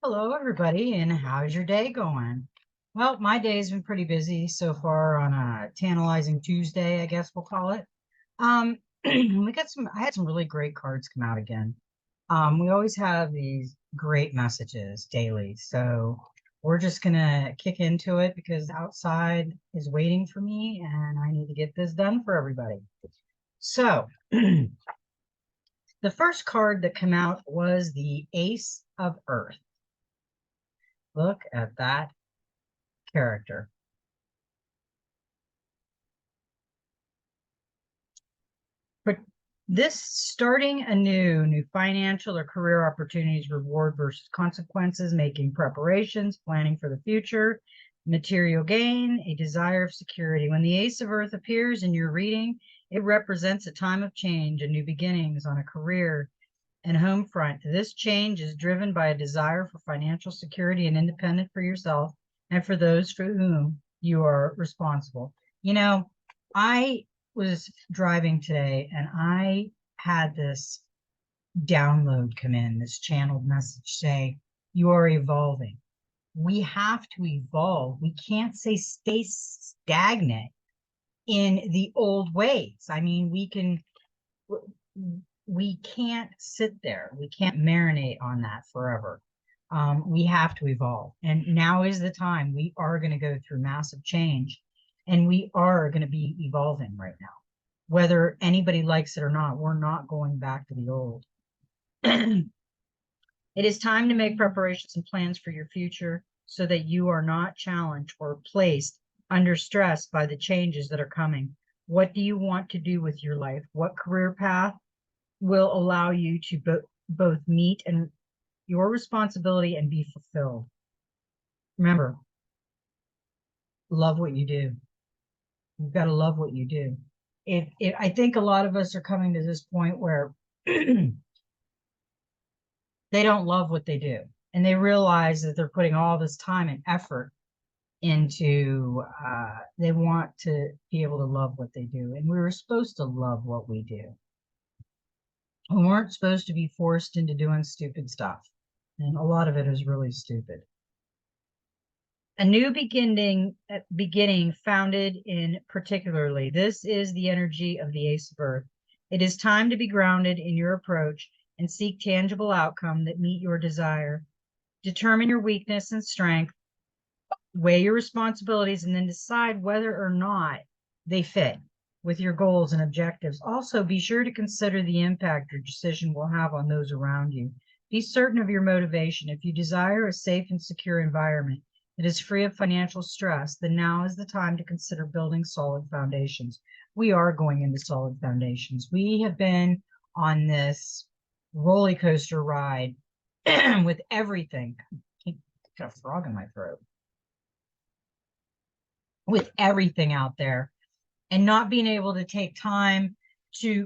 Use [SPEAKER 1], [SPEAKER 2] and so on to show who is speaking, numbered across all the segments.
[SPEAKER 1] Hello, everybody, and how's your day going? Well, my day's been pretty busy so far on a tantalizing Tuesday, I guess we'll call it. I had some really great cards come out again. We always have these great messages daily, so we're just gonna kick into it because outside is waiting for me, and I need to get this done for everybody. So, the first card that came out was the Ace of Earth. Look at that character. But this starting anew, new financial or career opportunities, reward versus consequences, making preparations, planning for the future, material gain, a desire of security. When the Ace of Earth appears in your reading, it represents a time of change and new beginnings on a career and home front. This change is driven by a desire for financial security and independence for yourself and for those for whom you are responsible. You know, I was driving today and I had this download come in, this channeled message say, you are evolving. We have to evolve. We can't stay stagnant in the old ways. I mean, we can't sit there. We can't marinate on that forever. We have to evolve. And now is the time. We are going to go through massive change and we are going to be evolving right now. Whether anybody likes it or not, we're not going back to the old. It is time to make preparations and plans for your future so that you are not challenged or placed under stress by the changes that are coming. What do you want to do with your life? What career path will allow you to both meet and your responsibility and be fulfilled? Remember, love what you do. You've got to love what you do. I think a lot of us are coming to this point where they don't love what they do, and they realize that they're putting all this time and effort into. They want to be able to love what they do, and we were supposed to love what we do. We weren't supposed to be forced into doing stupid stuff, and a lot of it is really stupid. A new beginning founded in particularly. This is the energy of the Ace of Earth. It is time to be grounded in your approach and seek tangible outcome that meet your desire. Determine your weakness and strength, weigh your responsibilities, and then decide whether or not they fit with your goals and objectives. Also, be sure to consider the impact your decision will have on those around you. Be certain of your motivation. If you desire a safe and secure environment that is free of financial stress, then now is the time to consider building solid foundations. We are going into solid foundations. We have been on this roller coaster ride with everything. I got a frog in my throat. With everything out there and not being able to take time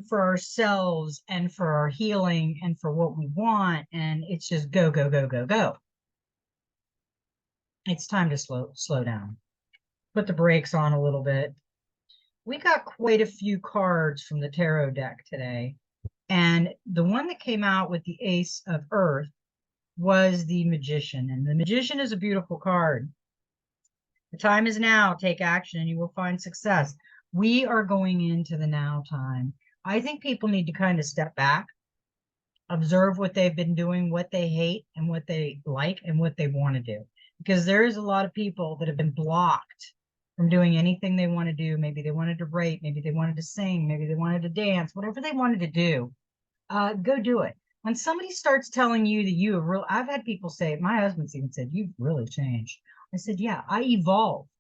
[SPEAKER 1] for ourselves and for our healing and for what we want. And it's just go, go, go, go, go. It's time to slow down, put the brakes on a little bit. We got quite a few cards from the tarot deck today. And the one that came out with the Ace of Earth was the Magician. And the Magician is a beautiful card. The time is now. Take action and you will find success. We are going into the now time. I think people need to kind of step back, observe what they've been doing, what they hate and what they like and what they want to do. Because there is a lot of people that have been blocked from doing anything they want to do. Maybe they wanted to write, maybe they wanted to sing, maybe they wanted to dance, whatever they wanted to do, go do it. When somebody starts telling you that you have real, I've had people say, my husband's even said, you've really changed. I said, yeah, I evolved.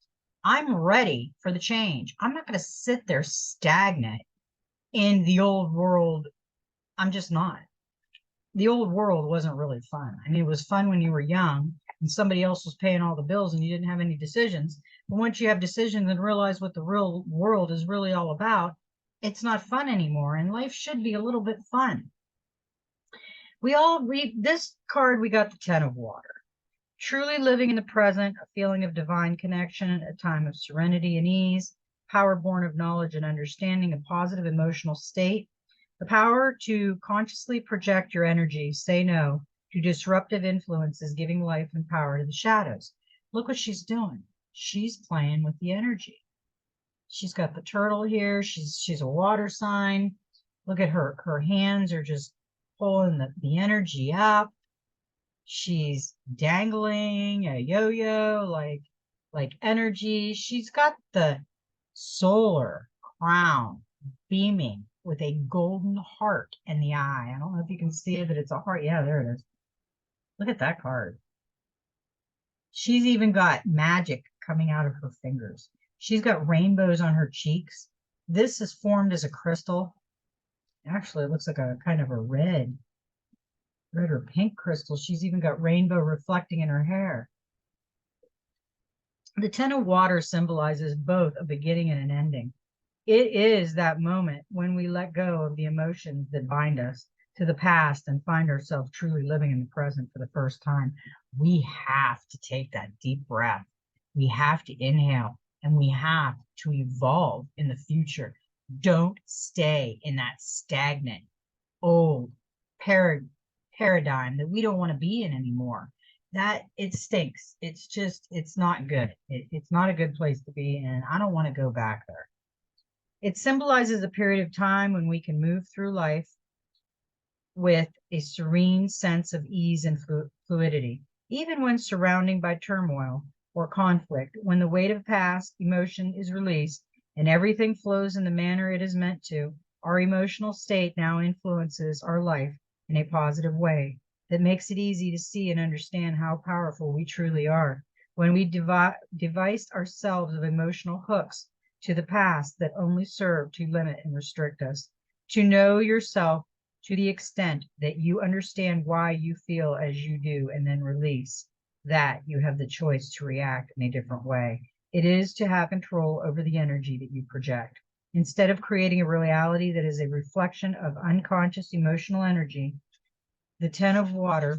[SPEAKER 1] I'm ready for the change. I'm not going to sit there stagnant in the old world. I'm just not. The old world wasn't really fun. I mean, it was fun when you were young and somebody else was paying all the bills and you didn't have any decisions. But once you have decisions and realize what the real world is really all about, it's not fun anymore. And life should be a little bit fun. We all read this card. We got the 10 of water. Truly living in the present, a feeling of divine connection, a time of serenity and ease, power born of knowledge and understanding, a positive emotional state, the power to consciously project your energy, say no, to disruptive influences, giving life and power to the shadows. Look what she's doing. She's playing with the energy. She's got the turtle here. She's a water sign. Look at her. Her hands are just pulling the energy up. She's dangling a yo-yo like energy. She's got the solar crown beaming with a golden heart in the eye. I don't know if you can see it, but it's a heart. Yeah, there it is. Look at that card. She's even got magic coming out of her fingers. She's got rainbows on her cheeks. This is formed as a crystal. Actually, it looks like a kind of a red or pink crystal. She's even got rainbow reflecting in her hair. The Ten of Water symbolizes both a beginning and an ending. It is that moment when we let go of the emotions that bind us to the past and find ourselves truly living in the present for the first time. We have to take that deep breath. We have to inhale, and we have to evolve in the future. Don't stay in that stagnant, old paradigm that we don't want to be in anymore. That it stinks. It's not good. It's not a good place to be, and I don't want to go back there. It symbolizes a period of time when we can move through life with a serene sense of ease and fluidity, even when surrounding by turmoil or conflict. When the weight of past emotion is released and everything flows in the manner it is meant to, our emotional state now influences our life in a positive way that makes it easy to see and understand how powerful we truly are. When we devised ourselves of emotional hooks to the past that only serve to limit and restrict us, to know yourself to the extent that you understand why you feel as you do, and then release that, you have the choice to react in a different way. It is to have control over the energy that you project. Instead of creating a reality that is a reflection of unconscious emotional energy, the Ten of Water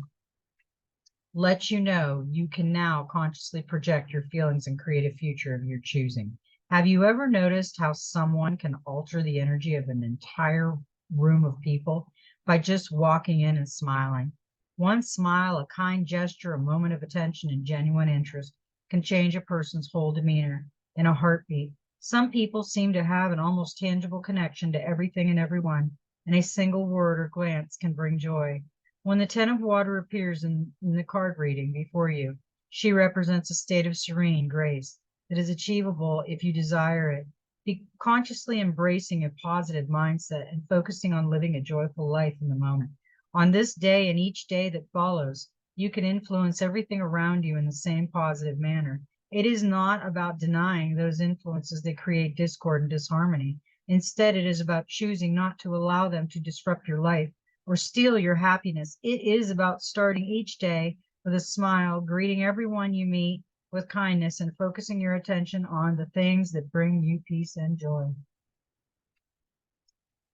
[SPEAKER 1] lets you know you can now consciously project your feelings and create a future of your choosing. Have you ever noticed how someone can alter the energy of an entire room of people by just walking in and smiling? One smile, a kind gesture, a moment of attention and genuine interest can change a person's whole demeanor in a heartbeat. Some people seem to have an almost tangible connection to everything and everyone, and a single word or glance can bring joy. When the Ten of Water appears in the card reading before you, she represents a state of serene grace that is achievable if you desire it. Be consciously embracing a positive mindset and focusing on living a joyful life in the moment. On this day and each day that follows, you can influence everything around you in the same positive manner. It is not about denying those influences that create discord and disharmony. Instead, it is about choosing not to allow them to disrupt your life or steal your happiness. It is about starting each day with a smile, greeting everyone you meet with kindness, and focusing your attention on the things that bring you peace and joy.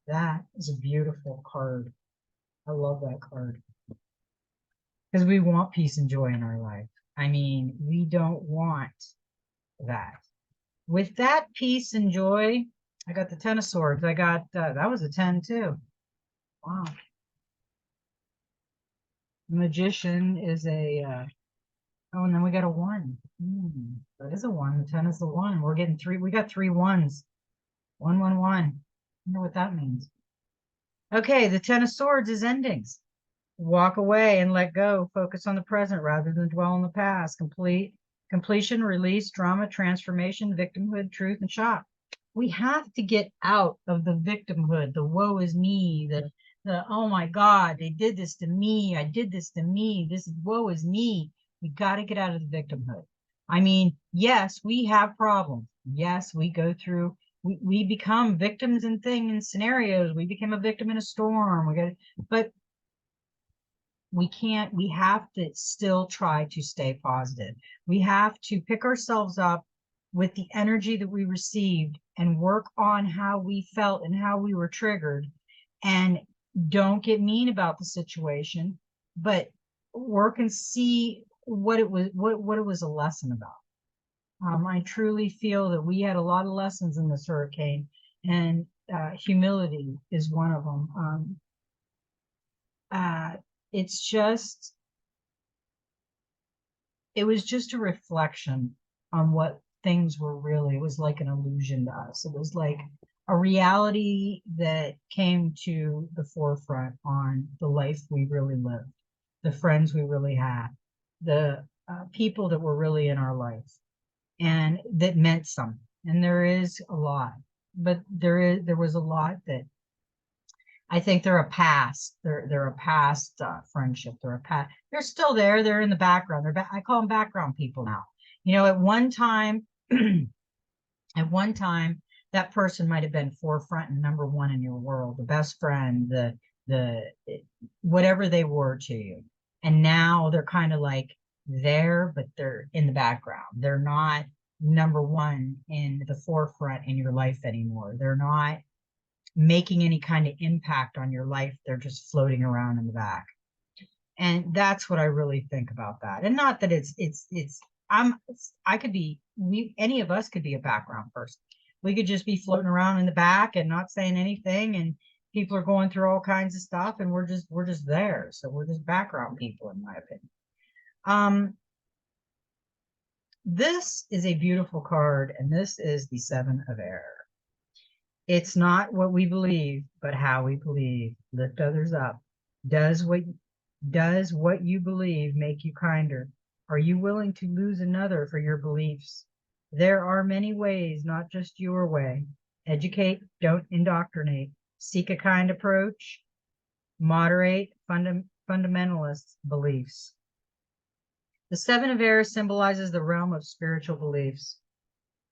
[SPEAKER 1] That is a beautiful card. I love that card. Because we want peace and joy in our life. I mean, we don't want that. With that peace and joy, I got the Ten of Swords. I got, that was a 10 too. Wow. Magician is a, oh, and then we got a 1. That is a 1. The 10 is the 1. We're getting 3. We got 3 1s. 1, 1, 1. I wonder what that means. Okay, the Ten of Swords is endings. Walk away and let go. Focus on the present rather than dwell on the past. Completion, release, drama, transformation, victimhood, truth, and shock. We have to get out of the victimhood, the woe is me, the oh my God, they did this to me, I did this to me, this woe is me. We got to get out of the victimhood. I mean, yes, we have problems. Yes, we go through, we become victims in things and scenarios. We became a victim in a storm. But we have to still try to stay positive. We have to pick ourselves up with the energy that we received and work on how we felt and how we were triggered, and don't get mean about the situation, but work and see what it was a lesson about. I truly feel that we had a lot of lessons in this hurricane, and humility is one of them. It's just it was just a reflection on what things were really. It was like an illusion to us. It was like a reality that came to the forefront on the life we really lived, the friends we really had, the people that were really in our life, and that meant something. And there is a lot, but there was a lot that I think they're a past. They're a past friendship. They're a past. They're still there. They're in the background. I call them background people now. You know, at one time, at one time, that person might have been forefront and number one in your world, the best friend, the whatever they were to you. And now they're kind of like there, but they're in the background. They're not number one in the forefront in your life anymore. They're not making any kind of impact on your life. They're just floating around in the back. And that's what I really think about that. And not that I could be, any of us could be a background person. We could just be floating around in the back and not saying anything. And people are going through all kinds of stuff and we're just there. So we're just background people, in my opinion. This is a beautiful card, and this is the Seven of Air. It's not what we believe, but how we believe. Lift others up. Does what you believe make you kinder? Are you willing to lose another for your beliefs? There are many ways, not just your way. Educate, don't indoctrinate. Seek a kind approach. Moderate fundamentalist beliefs. The Seven of Air symbolizes the realm of spiritual beliefs,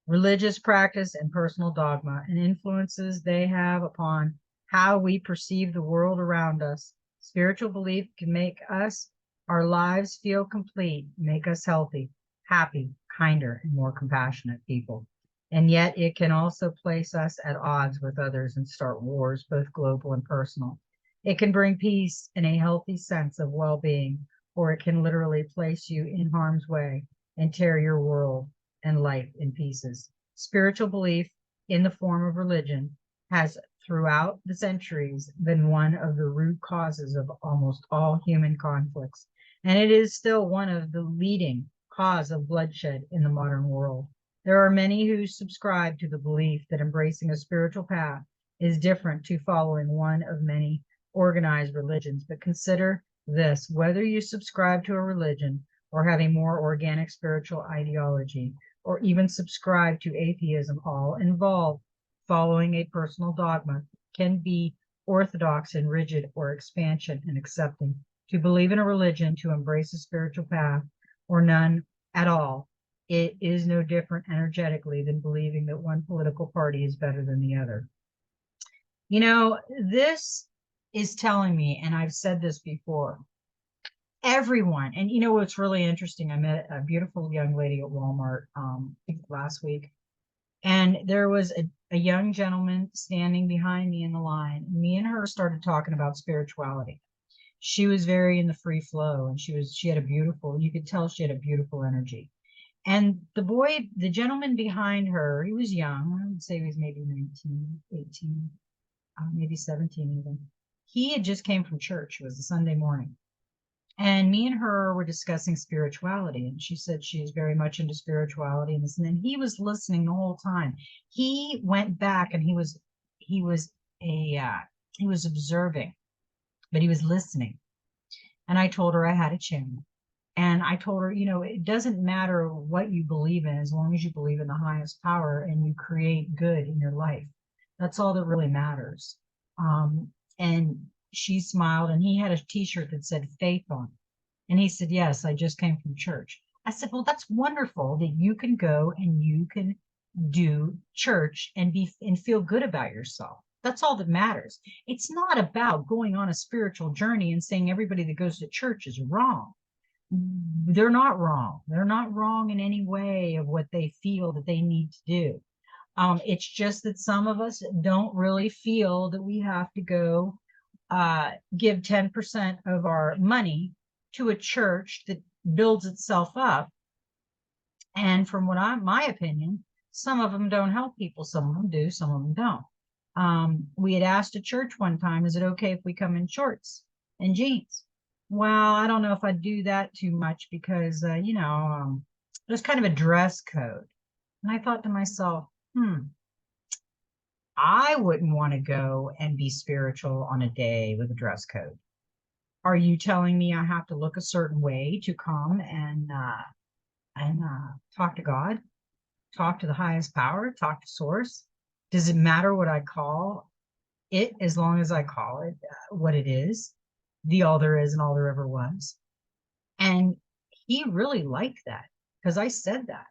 [SPEAKER 1] religious practice, and personal dogma, and influences they have upon how we perceive the world around us. Spiritual belief can make our lives feel complete, make us healthy, happy, kinder, and more compassionate people. And yet it can also place us at odds with others and start wars, both global and personal. It can bring peace and a healthy sense of well-being, or it can literally place you in harm's way and tear your world and life in pieces. Spiritual belief in the form of religion has throughout the centuries been one of the root causes of almost all human conflicts, and it is still one of the leading cause of bloodshed in the modern world. There are many who subscribe to the belief that embracing a spiritual path is different to following one of many organized religions, but consider this: whether you subscribe to a religion or have a more organic spiritual ideology, or even subscribe to atheism, all involve following a personal dogma, can be orthodox and rigid, or expansion and accepting. To believe in a religion, to embrace a spiritual path, or none at all, it is no different energetically than believing that one political party is better than the other. You know, this is telling me, and I've said this before, everyone, and you know what's really interesting, I met a beautiful young lady at Walmart I think last week, and there was a young gentleman standing behind me in the line. Me and her started talking about spirituality. She was very in the free flow, and she had a beautiful, you could tell she had a beautiful energy. And the gentleman behind her, he was young. I would say he was maybe 19, 18, maybe 17 even. He had just came from church. It was a Sunday morning. And me and her were discussing spirituality, and she said she is very much into spirituality and this. And then he was listening the whole time. He went back and he was observing, but he was listening. And I told her I had a channel. And I told her, you know, it doesn't matter what you believe in as long as you believe in the highest power and you create good in your life. That's all that really matters. And she smiled, and he had a t-shirt that said faith on it. And he said, yes, I just came from church. I said, well, that's wonderful that you can go and you can do church and feel good about yourself. That's all that matters. It's not about going on a spiritual journey and saying everybody that goes to church is wrong. They're not wrong. They're not wrong in any way of what they feel that they need to do. It's just that some of us don't really feel that we have to go give 10% of our money to a church that builds itself up. And from my opinion, some of them don't help people. Some of them do, some of them don't. We had asked a church one time, is it okay if we come in shorts and jeans? well, I don't know if I do that too much because, there's kind of a dress code. And I thought to myself, I wouldn't want to go and be spiritual on a day with a dress code. Are you telling me I have to look a certain way to come and talk to God, talk to the highest power, talk to source? Does it matter what I call it as long as I call it what it is, the all there is and all there ever was? And he really liked that because I said that.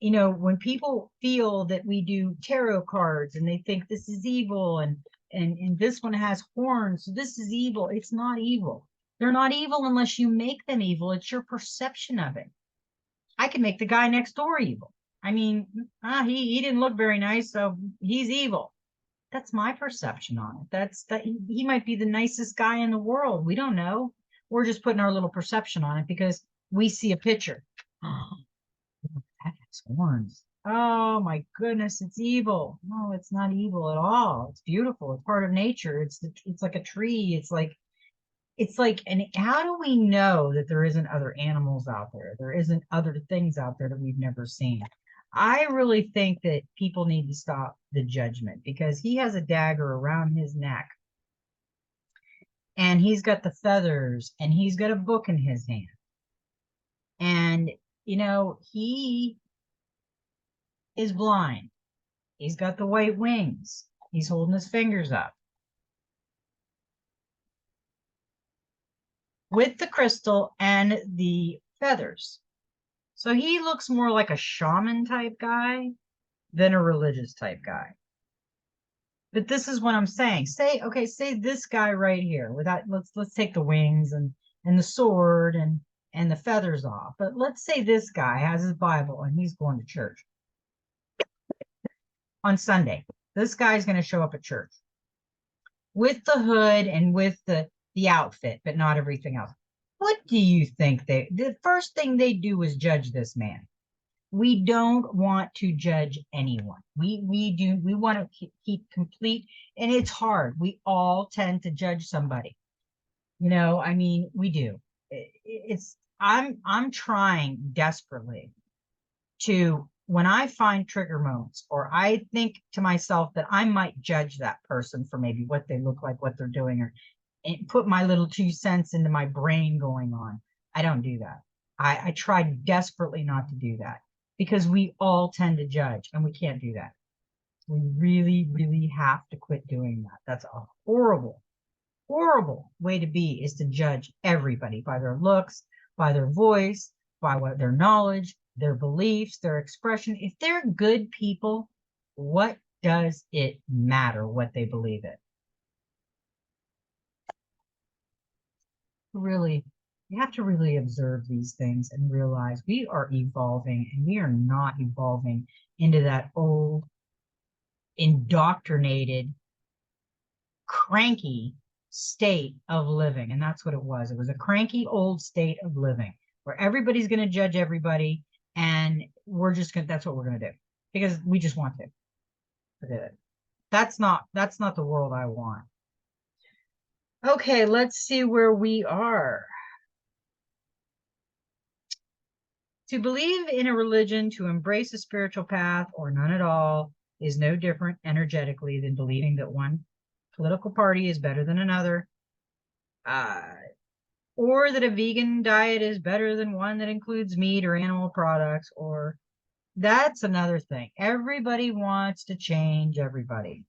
[SPEAKER 1] When people feel that we do tarot cards and they think this is evil and this one has horns, so this is evil. It's not evil. They're not evil unless you make them evil. It's your perception of it. I can make the guy next door evil. I mean, he didn't look very nice, so he's evil. That's my perception on it. That's that he might be the nicest guy in the world. We don't know. We're just putting our little perception on it because we see a picture. Oh, that has horns. Oh my goodness, it's evil. No, it's not evil at all. It's beautiful. It's part of nature. It's like a tree. And how do we know that there isn't other animals out there? There isn't other things out there that we've never seen. I really think that people need to stop the judgment because he has a dagger around his neck and he's got the feathers and he's got a book in his hand. And, he is blind. He's got the white wings. He's holding his fingers up with the crystal and the feathers. So he looks more like a shaman type guy than a religious type guy. But this is what I'm saying. Say this guy right here. Without let's take the wings and the sword and the feathers off. But let's say this guy has his Bible and he's going to church on Sunday. This guy's going to show up at church with the hood and with the outfit, but not everything else. What do you think the first thing they do is judge this man? We don't want to judge anyone. We want to keep complete, and it's hard. We all tend to judge somebody. We do. I'm trying desperately to, when I find trigger moments or I think to myself that I might judge that person for maybe what they look like, what they're doing, or and put my little 2 cents into my brain going on. I don't do that. I try desperately not to do that because we all tend to judge and we can't do that. We really, really have to quit doing that. That's a horrible, horrible way to be, is to judge everybody by their looks, by their voice, by their knowledge, their beliefs, their expression. If they're good people, what does it matter what they believe in? Really, you have to really observe these things and realize we are evolving and we are not evolving into that old, indoctrinated, cranky state of living. And that's what it was. It was a cranky old state of living where everybody's going to judge everybody. And that's what we're going to do because we just want to. Forget it. That's not the world I want. Okay, let's see where we are. To believe in a religion, to embrace a spiritual path, or none at all, is no different energetically than believing that one political party is better than another, or that a vegan diet is better than one that includes meat or animal products, or that's another thing. Everybody wants to change everybody.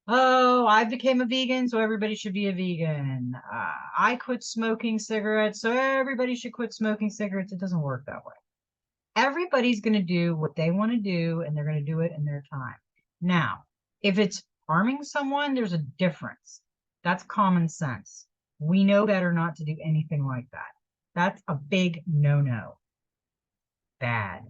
[SPEAKER 1] Oh, I became a vegan, so everybody should be a vegan. I quit smoking cigarettes, so everybody should quit smoking cigarettes. It doesn't work that way. Everybody's going to do what they want to do, and they're going to do it in their time. Now, if it's harming someone, there's a difference. That's common sense. We know better not to do anything like that. That's a big no-no. Bad.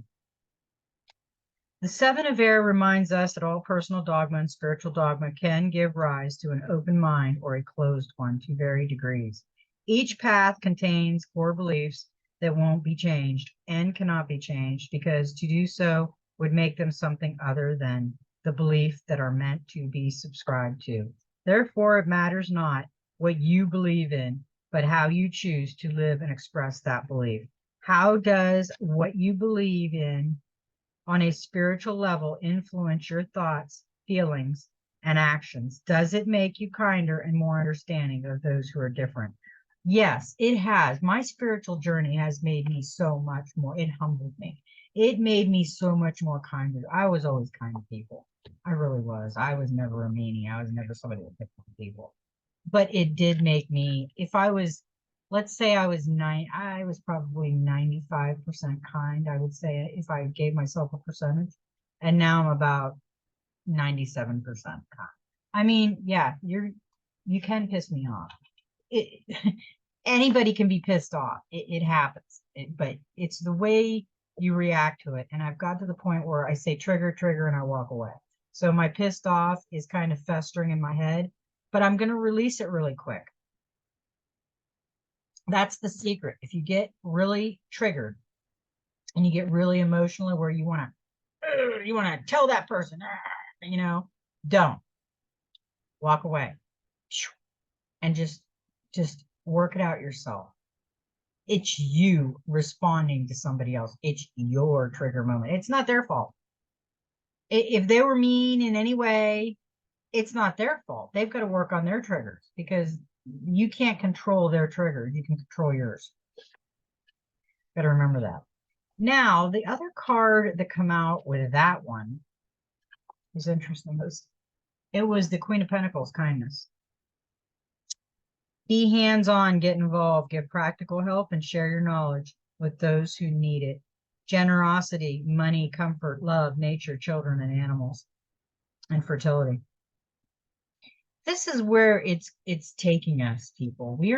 [SPEAKER 1] The Seven of Air reminds us that all personal dogma and spiritual dogma can give rise to an open mind or a closed one to varying degrees. Each path contains core beliefs that won't be changed and cannot be changed because to do so would make them something other than the belief that are meant to be subscribed to. Therefore, it matters not what you believe in, but how you choose to live and express that belief. How does what you believe in on a spiritual level influence your thoughts, feelings, and actions? Does it make you kinder and more understanding of those who are different? Yes, it has. My spiritual journey has made me so much more. It humbled me. It made me so much more kinder. I was always kind to people. I really was. I was never a meanie. I was never somebody that picked on people. But it did make me, if I was, let's say I was probably 95% kind, I would say, if I gave myself a percentage. And now I'm about 97% kind. I mean, yeah, you can piss me off. It, anybody can be pissed off. It happens. But it's the way you react to it. And I've got to the point where I say trigger, trigger, and I walk away. So my pissed off is kind of festering in my head, but I'm going to release it really quick. That's the secret. If you get really triggered and you get really emotional where you want to tell that person, don't walk away and just work it out yourself. It's you responding to somebody else. It's your trigger moment. It's not their fault. If they were mean in any way, it's not their fault. They've got to work on their triggers because you can't control their triggers. You can control yours. Got to remember that. Now, the other card that come out with that one is interesting. It was the Queen of Pentacles, kindness. Be hands-on, get involved, give practical help, and share your knowledge with those who need it. Generosity, money, comfort, love, nature, children, and animals, and fertility. This is where it's taking us, people. We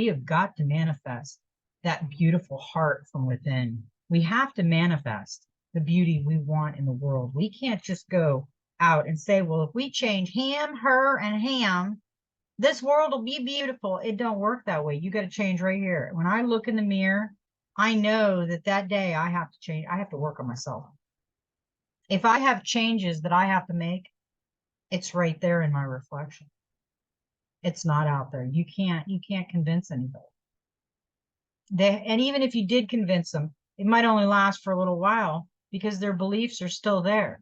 [SPEAKER 1] have got to manifest that beautiful heart from within. We have to manifest the beauty we want in the world. We can't just go out and say, well, if we change him, her, and him, this world will be beautiful. It don't work that way. You got to change right here. When I look in the mirror, I know that day I have to change. I have to work on myself. If I have changes that I have to make, it's right there in my reflection. It's not out there. You can't convince anybody. And even if you did convince them, it might only last for a little while because their beliefs are still there.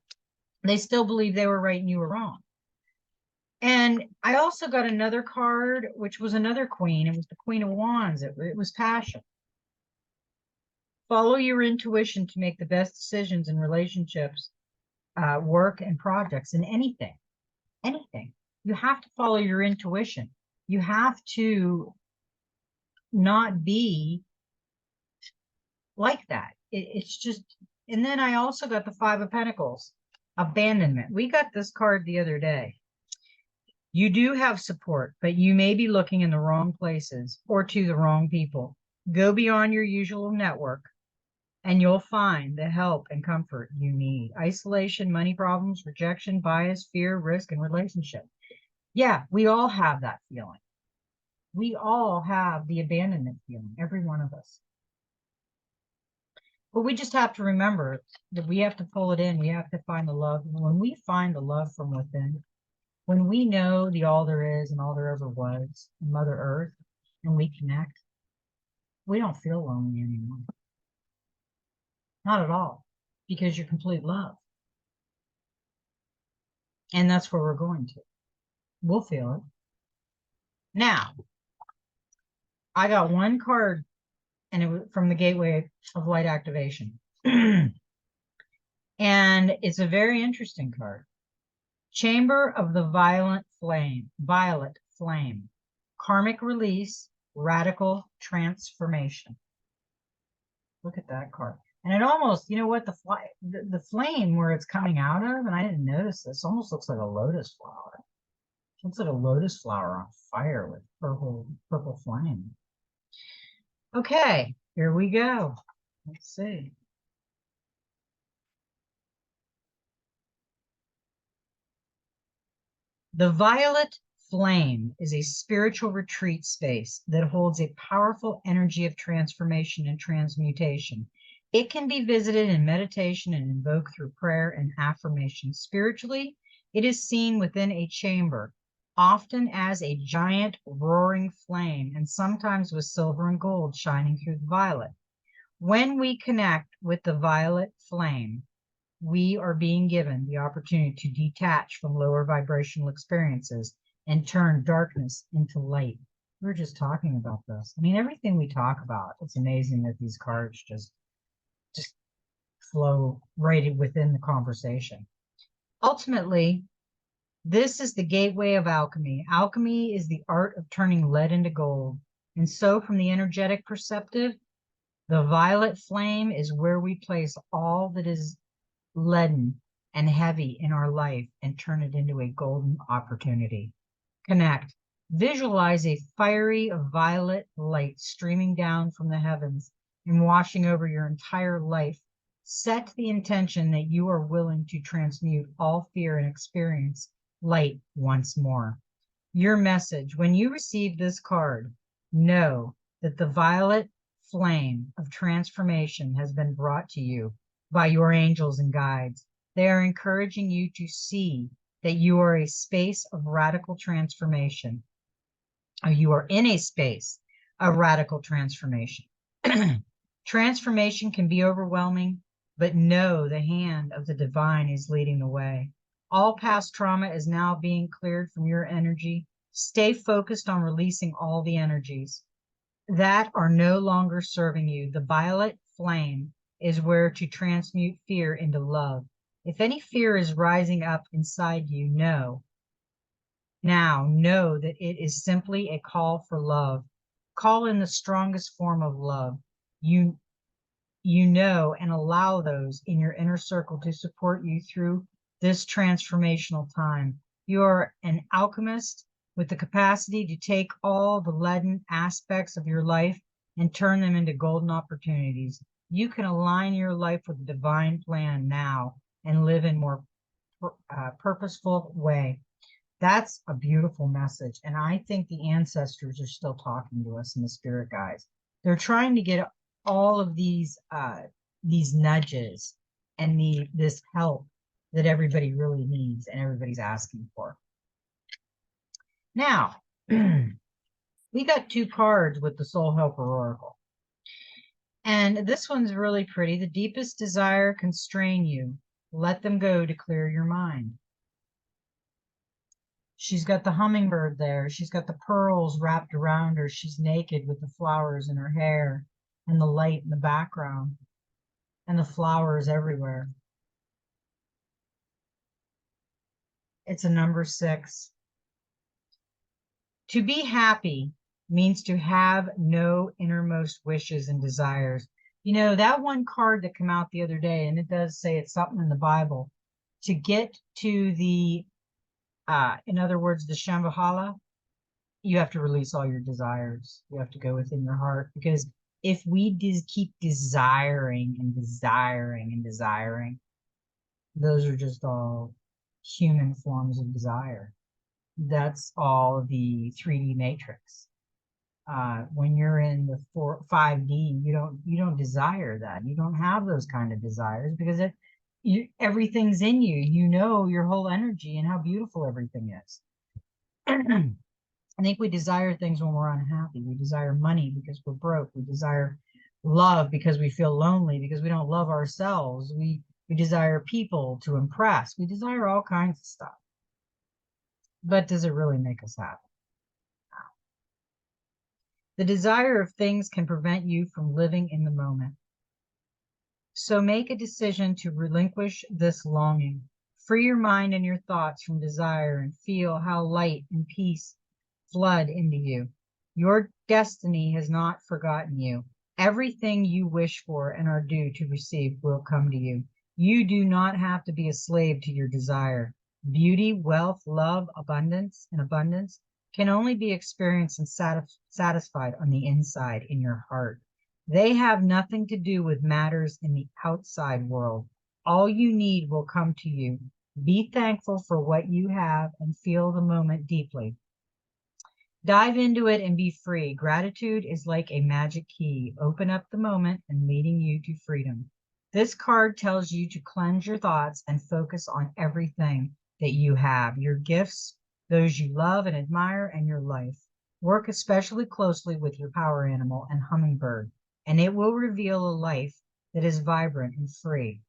[SPEAKER 1] They still believe they were right and you were wrong. And I also got another card, which was another queen. It was the Queen of Wands. It was passion. Follow your intuition to make the best decisions in relationships, work, and projects, in anything. Anything. You have to follow your intuition. You have to not be like that. It's just, and then I also got the Five of Pentacles, abandonment. We got this card the other day. You do have support, but you may be looking in the wrong places or to the wrong people. Go beyond your usual network and you'll find the help and comfort you need. Isolation, money problems, rejection, bias, fear, risk, and relationship. Yeah, we all have that feeling. We all have the abandonment feeling, every one of us. But we just have to remember that we have to pull it in. We have to find the love. When we find the love from within, when we know the all there is and all there ever was, Mother Earth, and we connect, we don't feel lonely anymore. Not at all, because you're complete love. And that's where we're going to. We'll feel it. Now, I got one card, and it was from the Gateway of Light Activation. And it's a very interesting card. Chamber of the Violet Flame. Karmic release, radical transformation. Look at that card. And it almost, you know what, the flame where it's coming out of, and I didn't notice this, almost looks like a lotus flower. It looks like a lotus flower on fire with purple flame. Okay, here we go. Let's see. The Violet Flame is a spiritual retreat space that holds a powerful energy of transformation and transmutation. It can be visited in meditation and invoked through prayer and affirmation. Spiritually, it is seen within a chamber often as a giant roaring flame, and sometimes with silver and gold shining through the violet. When we connect with the violet flame, we are being given the opportunity to detach from lower vibrational experiences and turn darkness into light. We are just talking about this. I mean, everything we talk about, it's amazing that these cards just flow right within the conversation. Ultimately, this is the gateway of alchemy. Alchemy is the art of turning lead into gold. And so, from the energetic perspective, the violet flame is where we place all that is leaden and heavy in our life and turn it into a golden opportunity. Connect. Visualize a fiery violet light streaming down from the heavens and washing over your entire life. Set the intention that you are willing to transmute all fear and experience light once more. Your message: when you receive this card, know that the violet flame of transformation has been brought to you by your angels and guides. They are encouraging you to see that you are a space of radical transformation, or you are in a space of radical transformation. Transformation can be overwhelming, but know the hand of the divine is leading the way. All past trauma is now being cleared from your energy. Stay focused on releasing all the energies that are no longer serving you. The violet flame is where to transmute fear into love. If any fear is rising up inside you, know that it is simply a call for love. Call in the strongest form of love. You know, and allow those in your inner circle to support you through this transformational time. You are an alchemist with the capacity to take all the leaden aspects of your life and turn them into golden opportunities. You can align your life with the divine plan now and live in more purposeful way. That's a beautiful message. And I think the ancestors are still talking to us in the spirit guides. They're trying to get all of these nudges and this help that everybody really needs and everybody's asking for. Now, we got 2 cards with the Soul Helper Oracle. And this one's really pretty. The deepest desire constrain you. Let them go to clear your mind. She's got the hummingbird there. She's got the pearls wrapped around her. She's naked with the flowers in her hair and the light in the background and the flowers everywhere. It's a number 6. To be happy means to have no innermost wishes and desires. You know, that one card that came out the other day, and it does say it's something in the Bible, to get to the in other words, the Shambhala, you have to release all your desires. You have to go within your heart, because if we keep desiring and desiring and desiring, those are just all human forms of desire. That's all the 3D matrix. When you're in the 5D, you don't desire that. You don't have those kind of desires, because everything's in you. You know your whole energy and how beautiful everything is. I think we desire things when we're unhappy. We desire money because we're broke. We desire love because we feel lonely, because we don't love ourselves. We desire people to impress. We desire all kinds of stuff. But does it really make us happy? No. The desire of things can prevent you from living in the moment. So make a decision to relinquish this longing. Free your mind and your thoughts from desire and feel how light and peace flood into you. Your destiny has not forgotten you. Everything you wish for and are due to receive will come to you. You do not have to be a slave to your desire. Beauty, wealth, love, abundance can only be experienced and satisfied on the inside in your heart. They have nothing to do with matters in the outside world. All you need will come to you. Be thankful for what you have and feel the moment deeply. Dive into it and be free. Gratitude is like a magic key. Open up the moment and leading you to freedom. This card tells you to cleanse your thoughts and focus on everything that you have. Your gifts those you love and admire, and your life. Work especially closely with your power animal and hummingbird, and it will reveal a life that is vibrant and free,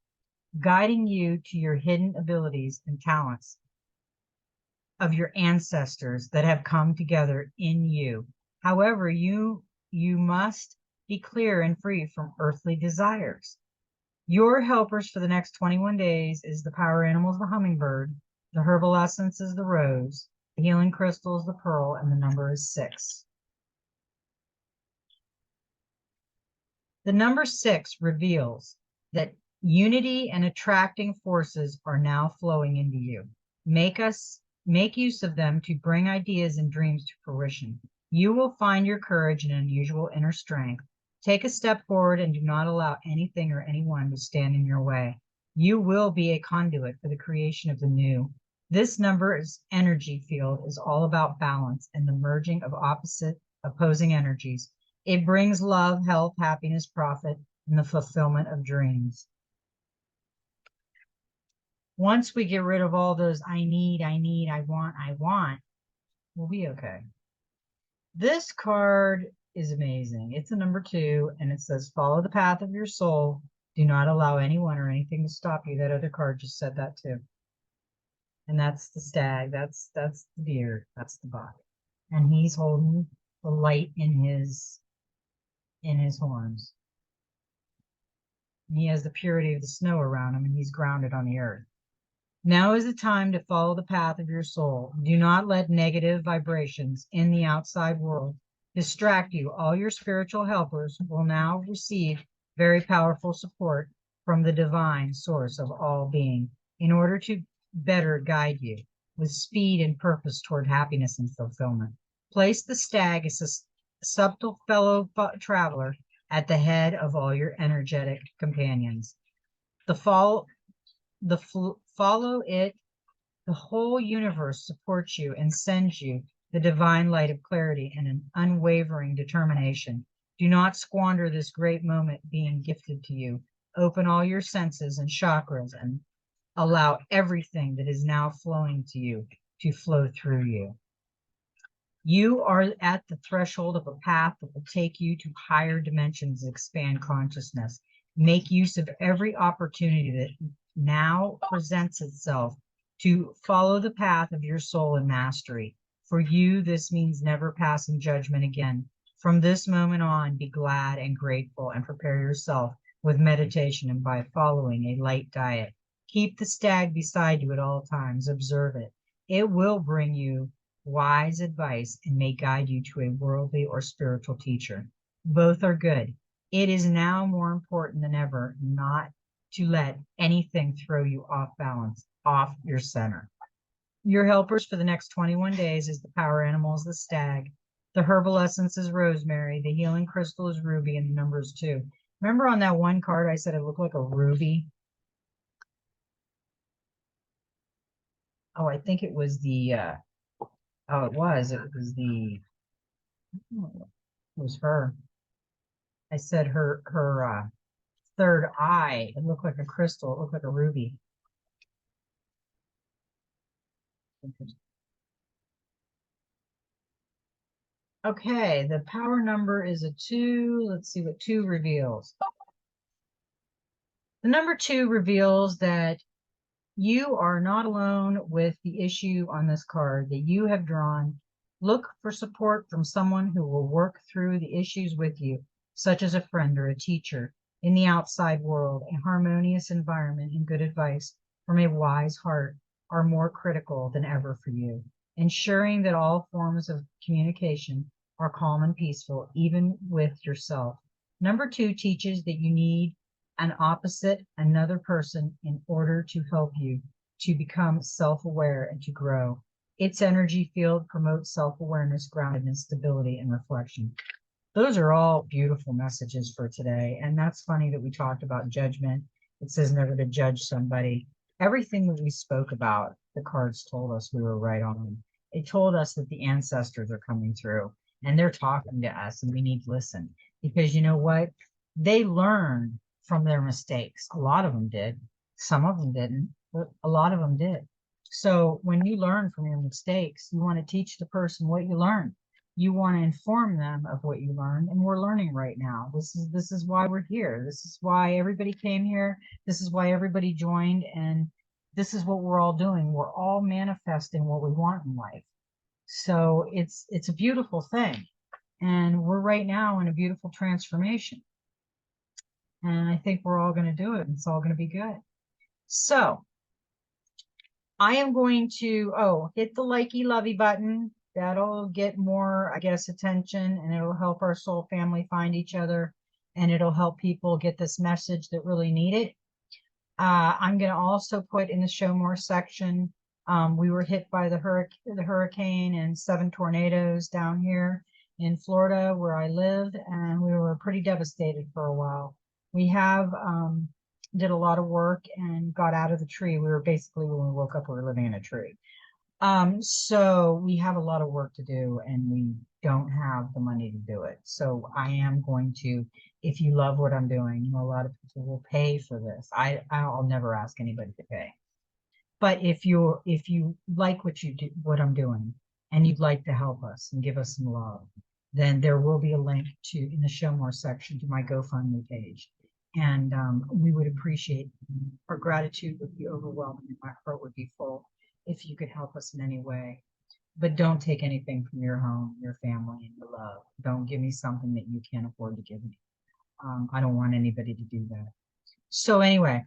[SPEAKER 1] guiding you to your hidden abilities and talents of your ancestors that have come together in you. However, you must be clear and free from earthly desires. Your helpers for the next 21 days is the power animals, the hummingbird, the herbal essence is the rose, the healing crystal is the pearl, and the number is 6. The number 6 reveals that unity and attracting forces are now flowing into you. Make use of them to bring ideas and dreams to fruition. You will find your courage and unusual inner strength. Take a step forward and do not allow anything or anyone to stand in your way. You will be a conduit for the creation of the new. This number's energy field is all about balance and the merging of opposing energies. It brings love, health, happiness, profit, and the fulfillment of dreams. Once we get rid of all those I need, I want, we'll be okay. This card is amazing. It's a number 2, and it says, follow the path of your soul. Do not allow anyone or anything to stop you. That other card just said that too. And that's the stag. That's the deer. That's the buck. And he's holding the light in his horns. And he has the purity of the snow around him, and he's grounded on the earth. Now is the time to follow the path of your soul. Do not let negative vibrations in the outside world distract you. All your spiritual helpers will now receive very powerful support from the divine source of all being in order to better guide you with speed and purpose toward happiness and fulfillment. Place the stag as a subtle fellow traveler at the head of all your energetic companions. Follow it. The whole universe supports you and sends you the divine light of clarity and an unwavering determination. Do not squander this great moment being gifted to you. Open all your senses and chakras and allow everything that is now flowing to you to flow through you. You are at the threshold of a path that will take you to higher dimensions and expand consciousness. Make use of every opportunity that now presents itself to follow the path of your soul in mastery. For you, this means never passing judgment again. From this moment on, be glad and grateful and prepare yourself with meditation and by following a light diet. Keep the stag beside you at all times. Observe it. It will bring you wise advice and may guide you to a worldly or spiritual teacher. Both are good. It is now more important than ever not to let anything throw you off balance, off your center. Your helpers for the next 21 days is the power animals, the stag. The herbal essence is rosemary. The healing crystal is ruby, and the number is 2. Remember on that one card I said it looked like a ruby? Oh, I think it was the, oh, it was her. I said her third eye. It looked like a crystal. It looked like a ruby. Okay, the power number is a 2. Let's see what 2 reveals. The number 2 reveals that you are not alone with the issue on this card that you have drawn. Look for support from someone who will work through the issues with you, such as a friend or a teacher. In the outside world, a harmonious environment and good advice from a wise heart are more critical than ever for you, ensuring that all forms of communication are calm and peaceful, even with yourself. Number 2 teaches that you need an opposite, another person, in order to help you to become self-aware and to grow. Its energy field promotes self-awareness, groundedness, stability, and reflection. Those are all beautiful messages for today. And that's funny that we talked about judgment. It says never to judge somebody. Everything that we spoke about, the cards told us we were right on. It told us that the ancestors are coming through and they're talking to us and we need to listen. Because you know what? They learned from their mistakes. A lot of them did. Some of them didn't, but a lot of them did. So when you learn from your mistakes, you want to teach the person what you learned. You want to inform them of what you learned, and we're learning right now. This is why we're here. This is why everybody came here. This is why everybody joined, and this is what we're all doing. We're all manifesting what we want in life. So it's a beautiful thing, and we're right now in a beautiful transformation. And I think we're all going to do it. And it's all going to be good. So I am going to, hit the likey lovey button. That'll get more, I guess, attention, and it'll help our soul family find each other, and it'll help people get this message that really need it. I'm going to also put in the show more section. We were hit by the hurricane and 7 tornadoes down here in Florida where I live, and we were pretty devastated for a while. We have did a lot of work and got out of the tree. We were basically, when we woke up, we were living in a tree. So we have a lot of work to do, and we don't have the money to do it. So I am going to, if you love what I'm doing, a lot of people will pay for this. I'll never ask anybody to pay. But if you like what you do, what I'm doing, and you'd like to help us and give us some love, then there will be a link to in the show more section to my GoFundMe page. And we would appreciate, our gratitude would be overwhelming, and my heart would be full if you could help us in any way. But don't take anything from your home, your family, and your love. Don't give me something that you can't afford to give me. I don't want anybody to do that. So anyway,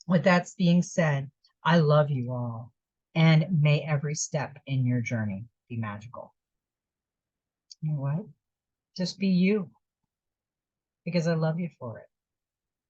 [SPEAKER 1] with that being said, I love you all, and may every step in your journey be magical. You know what? Just be you, because I love you for it.